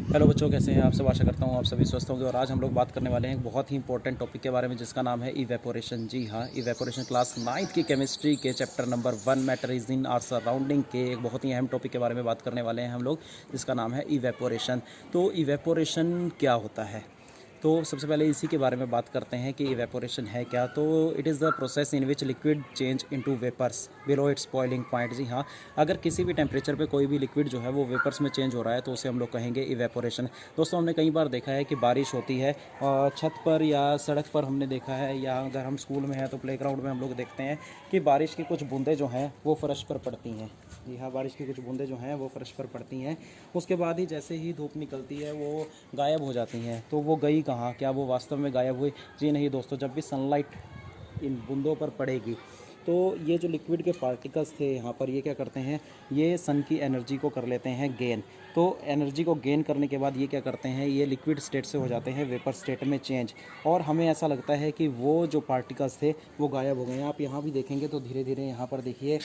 Hello बच्चों, कैसे हैं आप सब। आशा करता हूँ आप सभी स्वस्थ होंगे। और आज हम लोग बात करने वाले हैं एक बहुत ही इंपॉर्टेंट टॉपिक के बारे में, जिसका नाम है इवेपोरेशन। जी हाँ, इवेपोरेशन क्लास 9th की केमिस्ट्री के chapter number 1 matter is in are surrounding के एक बहुत ही अहम टॉपिक के बारे में बात करने वाले हैं हम लोग, जिसका नाम है इवेपोरेशन। तो इवेपोरेशन क्या होता है, तो सबसे पहले इसी के बारे में बात करते हैं कि इवेपोरेशन है क्या। तो it is the process in which liquid change into vapours below its boiling point. जी हाँ, अगर किसी भी टेम्परेचर पे कोई भी लिक्विड जो है वो वेपर्स में चेंज हो रहा है तो उसे हम लोग कहेंगे इवेपोरेशन। दोस्तों, हमने कई बार देखा है कि बारिश होती है और छत पर या सड़क पर हमने देखा है, या अगर हम स्कूल में हैं तो प्लेग्राउंड में हम लोग देखते हैं कि बारिश की कुछ बूंदें जो हैं वो फर्श पर पड़ती हैं। जी हाँ, बारिश की कुछ बूंदें जो हैं वो फर्श पर पड़ती हैं। उसके बाद ही जैसे ही धूप निकलती है वो गायब हो जाती हैं। तो वो गई कहाँ, क्या वो वास्तव में गायब हुई? जी नहीं दोस्तों, जब भी सनलाइट इन बूंदों पर पड़ेगी तो ये जो लिक्विड के पार्टिकल्स थे यहाँ पर, ये क्या करते हैं, ये सन की एनर्जी को कर लेते हैं गेन। तो एनर्जी को गेन करने के बाद ये क्या करते हैं, ये लिक्विड स्टेट से हो जाते हैं वेपर स्टेट में चेंज। और हमें ऐसा लगता है कि वो जो पार्टिकल्स थे वो गायब हो गए हैं। आप यहाँ भी देखेंगे तो धीरे धीरे यहाँ पर देखिए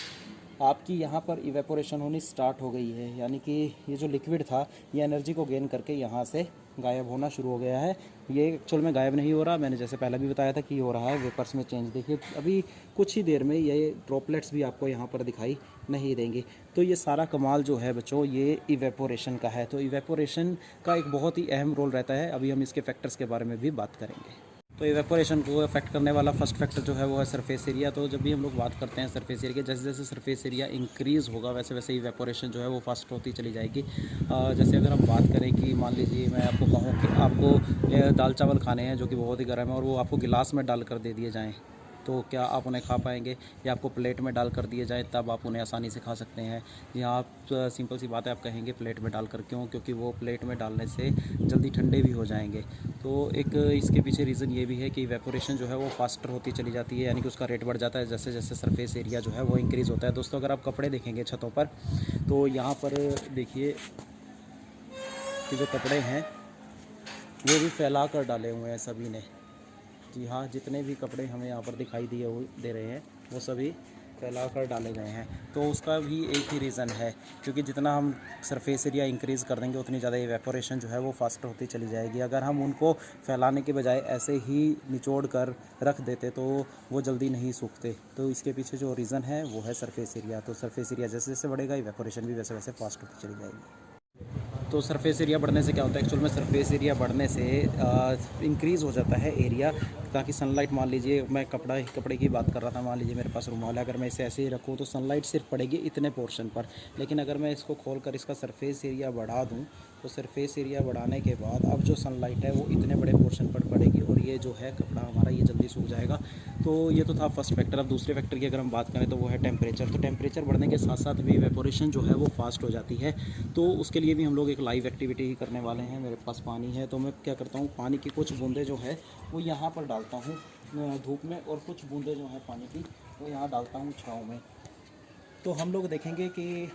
आपकी यहाँ पर इवेपोरेशन होनी स्टार्ट हो गई है, यानी कि ये जो लिक्विड था ये एनर्जी को गेन करके यहाँ से गायब होना शुरू हो गया है। ये एक्चुअल में गायब नहीं हो रहा, मैंने जैसे पहले भी बताया था कि हो रहा है वेपर्स में चेंज। देखिए अभी कुछ ही देर में ये ड्रॉपलेट्स भी आपको यहाँ पर दिखाई नहीं देंगे। तो ये सारा कमाल जो है बच्चों, ये इवेपोरेशन का है। तो इवेपोरेशन का एक बहुत ही अहम रोल रहता है। अभी हम इसके फैक्टर्स के बारे में भी बात करेंगे। तो इवेपोरेशन को अफेक्ट करने वाला फर्स्ट फैक्टर जो है वो है सरफेस एरिया। तो जब भी हम लोग बात करते हैं सरफेस एरिया के, जैसे जैसे सरफेस एरिया इंक्रीज़ होगा वैसे वैसे इवेपोरेशन जो है वो फास्ट होती चली जाएगी। जैसे अगर हम बात करें कि मान लीजिए मैं आपको कहूँ कि आपको दाल चावल खाने हैं जो कि बहुत ही गर्म है और वो आपको गिलास में डाल कर दे दिए जाएँ, तो क्या आप उन्हें खा पाएंगे? या आपको प्लेट में डाल कर दिए जाए तब आप उन्हें आसानी से खा सकते हैं। यहाँ आप सिंपल सी बात है, आप कहेंगे प्लेट में डाल कर, क्यों? क्योंकि वो प्लेट में डालने से जल्दी ठंडे भी हो जाएंगे। तो एक इसके पीछे रीज़न ये भी है कि इवेपोरेशन जो है वो फास्टर होती चली जाती है, यानी कि उसका रेट बढ़ जाता है जैसे जैसे सरफेस एरिया जो है वो इंक्रीज़ होता है। दोस्तों, अगर आप कपड़े देखेंगे छतों पर, तो यहाँ पर देखिए कि जो कपड़े हैं वो भी फैला कर डाले हुए हैं सभी ने। जी हाँ, जितने भी कपड़े हमें यहाँ पर दिखाई दे रहे हैं वो सभी फैला कर डाले गए हैं। तो उसका भी एक ही रीज़न है, क्योंकि जितना हम सरफेस एरिया इंक्रीज़ कर देंगे उतनी ज़्यादा इवेपोरेशन जो है वो फास्ट होती चली जाएगी। अगर हम उनको फैलाने के बजाय ऐसे ही निचोड़ कर रख देते तो वो जल्दी नहीं सूखते। तो इसके पीछे जो रीज़न है वो है सरफेस एरिया। तो सरफेस एरिया जैसे जैसे बढ़ेगा इवेपोरेशन भी वैसे वैसे फास्ट होती चली जाएगी। तो सरफेस एरिया बढ़ने से क्या होता है, एक्चुअल में सरफेस एरिया बढ़ने से इंक्रीज़ हो जाता है एरिया, ताकि सनलाइट, मान लीजिए मैं कपड़े की बात कर रहा था, मान लीजिए मेरे पास रुमाल है, अगर मैं इसे ऐसे ही रखूँ तो सनलाइट सिर्फ पड़ेगी इतने पोर्शन पर। लेकिन अगर मैं इसको खोल कर इसका सरफेस एरिया बढ़ा दूँ तो सरफेस एरिया बढ़ाने के बाद अब जो सनलाइट है वो इतने बड़े पोर्शन पर पड़ेगी और ये जो है कपड़ा हमारा ये जल्दी सूख जाएगा। तो ये तो था फर्स्ट फैक्टर। अब दूसरे फैक्टर की अगर हम बात करें तो वो है टेम्परेचर। तो टेम्परेचर बढ़ने के साथ साथ भी इवेपोरेशन जो है वो फास्ट हो जाती है। तो उसके लिए भी हम लोग एक लाइव एक्टिविटी ही करने वाले हैं। मेरे पास पानी है तो मैं क्या करता हूँ, पानी की कुछ बूंदें जो है वो यहाँ पर डालता हूँ धूप में, और कुछ बूंदें जो हैं पानी की वो यहाँ डालता हूँ छाँव में। तो हम लोग देखेंगे कि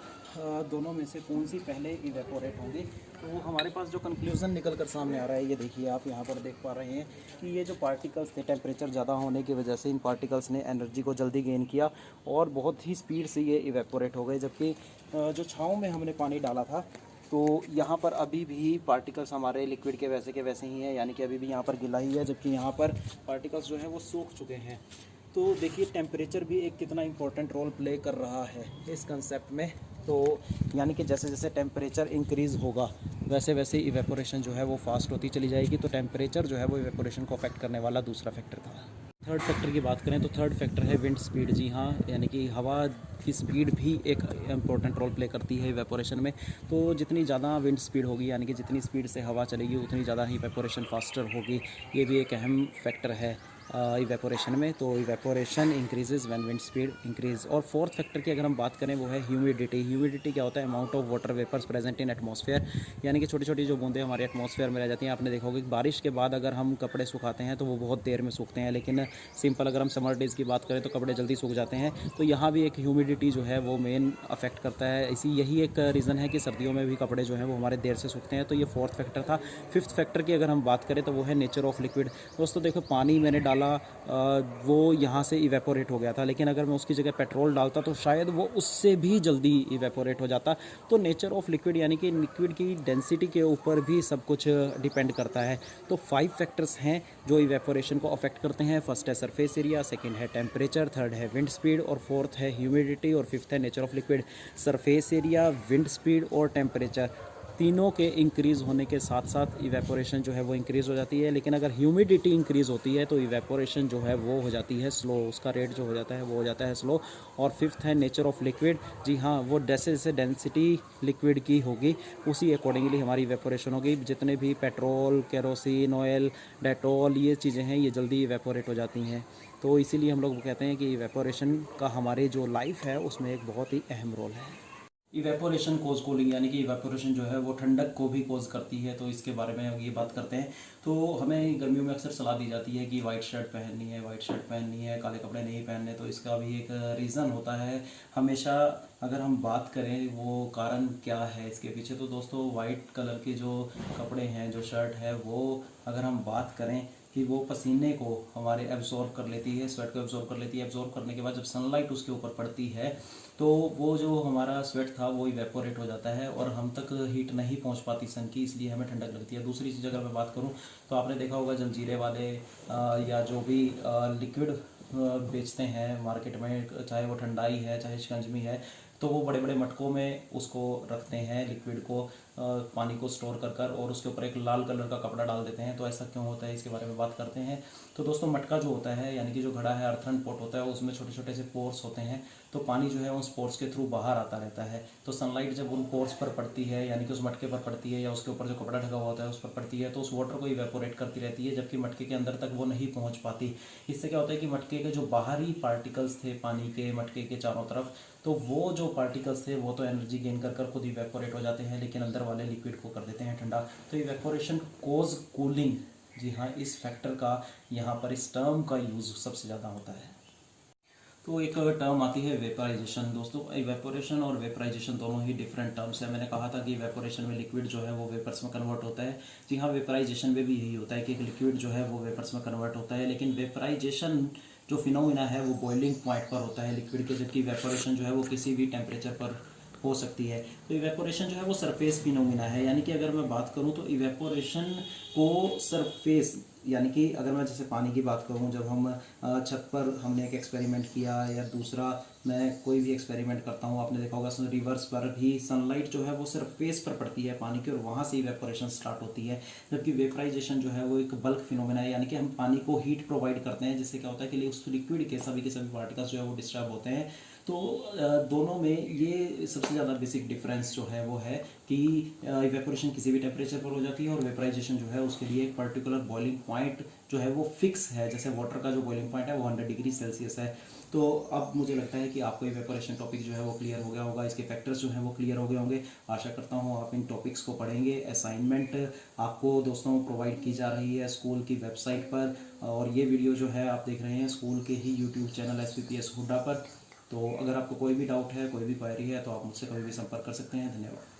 दोनों में से कौन सी पहले इवेपोरेट होंगी। तो हमारे पास जो कंक्लूज़न निकल कर सामने आ रहा है, ये देखिए आप यहाँ पर देख पा रहे हैं कि ये जो पार्टिकल्स थे, टेम्परेचर ज़्यादा होने की वजह से इन पार्टिकल्स ने एनर्जी को जल्दी गेन किया और बहुत ही स्पीड से ये इवेपोरेट हो गए। जबकि जो छाँव में हमने पानी डाला था तो यहाँ पर अभी भी पार्टिकल्स हमारे लिक्विड के वैसे ही हैं, यानी कि अभी भी यहाँ पर गिला ही है, जबकि यहाँ पर पार्टिकल्स जो हैं वो सूख चुके हैं। तो देखिए टेम्परेचर भी एक कितना इम्पोर्टेंट रोल प्ले कर रहा है इस कंसेप्ट में। तो यानी कि जैसे जैसे टेम्परेचर इंक्रीज़ होगा वैसे वैसे इवेपोरेशन जो है वो फास्ट होती चली जाएगी। तो टेम्परेचर जो है वो इवेपोरेशन को अफेक्ट करने वाला दूसरा फैक्टर था। थर्ड फैक्टर की बात करें तो थर्ड फैक्टर है विंड स्पीड। जी हाँ, यानी कि हवा की स्पीड भी एक इम्पोर्टेंट रोल प्ले करती है इवेपोरेशन में। तो जितनी ज़्यादा विंड स्पीड होगी, यानी कि जितनी स्पीड से हवा चलेगी उतनी ज़्यादा ही इवेपोरेशन फास्टर होगी। ये भी एक अहम फैक्टर है इवेपोरेशन में। तो evaporation increases when wind speed increase. और फोर्थ फैक्टर की अगर हम बात करें वो है ह्यूमिडिटी। ह्यूमिडिटी क्या होता है? Amount of water vapours present in atmosphere, यानी कि छोटी छोटी जो बूंदें हमारे एटमॉस्फेयर में रह जाती हैं। आपने देखा होगा कि बारिश के बाद अगर हम कपड़े सुखाते हैं तो वो बहुत देर में सूखते हैं, लेकिन सिंपल अगर हम समर डेज़ की बात करें तो कपड़े जल्दी सूख जाते हैं। तो यहाँ भी एक ह्यूमिडिटी जो है वो मेन अफेक्ट करता है। यही एक रीज़न है कि सर्दियों में भी कपड़े जो हैं वो हमारे देर से सूखते हैं। तो ये फोर्थ फैक्टर था। फिफ्थ फैक्टर की अगर हम बात करें तो वो है नेचर ऑफ लिक्विड। दोस्तों देखो, पानी मैंने डाल वाला वो यहाँ से इवेपोरेट हो गया था, लेकिन अगर मैं उसकी जगह पेट्रोल डालता तो शायद वो उससे भी जल्दी इवेपोरेट हो जाता। तो नेचर ऑफ लिक्विड यानी कि लिक्विड की डेंसिटी के ऊपर भी सब कुछ डिपेंड करता है। तो 5 फैक्टर्स हैं जो इवेपोरेशन को अफेक्ट करते हैं। फर्स्ट है सरफेस एरिया, सेकंड है टेम्परेचर, थर्ड है विंड स्पीड और फोर्थ है ह्यूमिडिटी और फिफ्थ है nature of liquid. Surface area, wind speed और टेम्परेचर तीनों के इंक्रीज़ होने के साथ साथ इवेपोरेशन जो है वो इंक्रीज़ हो जाती है। लेकिन अगर ह्यूमिडिटी इंक्रीज़ होती है तो इवेपोरेशन जो है वो हो जाती है स्लो, उसका रेट जो हो जाता है वो हो जाता है स्लो। और फिफ्थ है नेचर ऑफ लिक्विड। जी हाँ, वो जैसे जैसे डेंसिटी लिक्विड की होगी उसी अकॉर्डिंगली हमारी इवेपोरेशन होगी। जितने भी पेट्रोल, केरोसिन ऑयल, डेटॉल ये चीज़ें हैं ये जल्दी इवेपोरेट हो जाती हैं। तो इसीलिए हम लोग कहते हैं कि इवेपोरेशन का हमारे जो लाइफ है उसमें एक बहुत ही अहम रोल है। इवेपोरेशन कोज कूलिंग यानी कि इवेपोरेशन जो है वो ठंडक को भी कोज करती है, तो इसके बारे में ये बात करते हैं। तो हमें गर्मियों में अक्सर सलाह दी जाती है कि वाइट शर्ट पहननी है, वाइट शर्ट पहननी है, काले कपड़े नहीं पहनने। तो इसका भी एक रीज़न होता है हमेशा। अगर हम बात करें वो कारण क्या है इसके पीछे, तो दोस्तों वाइट कलर के जो कपड़े हैं, जो शर्ट है, वो अगर हम बात करें कि वो पसीने को हमारे एब्जॉर्ब कर लेती है, स्वेट को एब्जॉर्ब कर लेती है। एब्जॉर्ब करने के बाद जब सनलाइट उसके ऊपर पड़ती है तो वो जो हमारा स्वेट था वो इवेपोरेट हो जाता है और हम तक हीट नहीं पहुंच पाती सन की, इसलिए हमें ठंडक लगती है। दूसरी चीज़ अगर मैं बात करूं तो आपने देखा होगा जलजीरे वाले या जो भी लिक्विड बेचते हैं मार्केट में, चाहे वो ठंडाई है चाहे शिकंजवी है, तो वो बड़े बड़े मटकों में उसको रखते हैं लिक्विड को, पानी को स्टोर कर कर, और उसके ऊपर एक लाल कलर का कपड़ा डाल देते हैं। तो ऐसा क्यों होता है इसके बारे में बात करते हैं। तो दोस्तों मटका जो होता है यानी कि जो घड़ा है, अर्थन पॉट होता है, उसमें छोटे छोटे से पोर्स होते हैं। तो पानी जो है उस पोर्स के थ्रू बाहर आता रहता है। तो सनलाइट जब उन पोर्स पर पड़ती है यानी कि उस मटके पर पड़ती है या उसके ऊपर जो कपड़ा ढका हुआ होता है उस पर पड़ती है, तो उस वाटर को इवेपोरेट करती रहती है, जबकि मटके के अंदर तक वो नहीं पहुंच पाती। इससे क्या होता है कि मटके के जो बाहरी पार्टिकल्स थे पानी के, मटके के चारों तरफ, तो वो जो पार्टिकल्स थे वो तो एनर्जी गेन कर कर खुद इवेपोरेट हो जाते हैं, लेकिन अंदर वाले लिक्विड को कर देते हैं ठंडा। तो इवेपोरेशन कोज कूलिंग, जी हाँ, इस फैक्टर का यहाँ पर इस टर्म का यूज़ सबसे ज़्यादा होता है। तो एक टर्म आती है वेपराइजेशन। दोस्तों इवेपोरेशन और वेपराइजेशन दोनों ही डिफरेंट टर्म्स है। मैंने कहा था कि इवेपोरेशन में लिक्विड जो है वो वेपर्स में कन्वर्ट होता है। जी हाँ, वेपराइजेशन में भी यही होता है कि एक लिक्विड जो है वो वेपर्स में कन्वर्ट होता है, लेकिन वेपराइजेशन जो फिनोमिना है वो बॉइलिंग पॉइंट पर होता है लिक्विड के, जबकि इवेपोरेशन जो है वो किसी भी टेम्परेचर पर हो सकती है। तो इवेपोरेशन जो है वो सरफेस फिनोमिना है, यानी कि अगर मैं बात करूं तो इवेपोरेशन को सरफेस, यानी कि अगर मैं जैसे पानी की बात करूं, जब हम छत पर हमने एक एक्सपेरिमेंट किया, या दूसरा मैं कोई भी एक्सपेरिमेंट करता हूं, आपने देखा होगा रिवर्स पर भी सनलाइट जो है वो सरफेस पर पड़ती है पानी की और वहां से इवेपोरेशन स्टार्ट होती है। जबकि वेपराइजेशन जो है वो एक बल्क फिनोमेना है, यानी कि हम पानी को हीट प्रोवाइड करते हैं, जिससे क्या होता है कि उस लिक्विड के सभी पार्टिकल्स जो है वो डिस्टर्ब होते हैं। तो दोनों में ये सबसे ज़्यादा बेसिक डिफरेंस जो है वो है कि इवेपोरेशन किसी भी टेम्परेचर पर हो जाती है और वेपराइजेशन जो है उसके लिए एक पर्टिकुलर बॉइलिंग पॉइंट जो है वो फिक्स है। जैसे वाटर का जो बॉइलिंग पॉइंट है वो 100 डिग्री सेल्सियस है। तो अब मुझे लगता है कि आपको इवेपोरेशन टॉपिक जो है वो क्लियर हो गया होगा, इसके फैक्टर्स जो हैं वो क्लियर हो गए होंगे। आशा करता हूँ आप इन टॉपिक्स को पढ़ेंगे। असाइनमेंट आपको दोस्तों प्रोवाइड की जा रही है स्कूल की वेबसाइट पर, और ये वीडियो जो है आप देख रहे हैं स्कूल के ही यूट्यूब चैनल SVPS हुड्डा पर। तो अगर आपको कोई भी डाउट है, कोई भी क्वेरी है, तो आप मुझसे कभी भी संपर्क कर सकते हैं। धन्यवाद।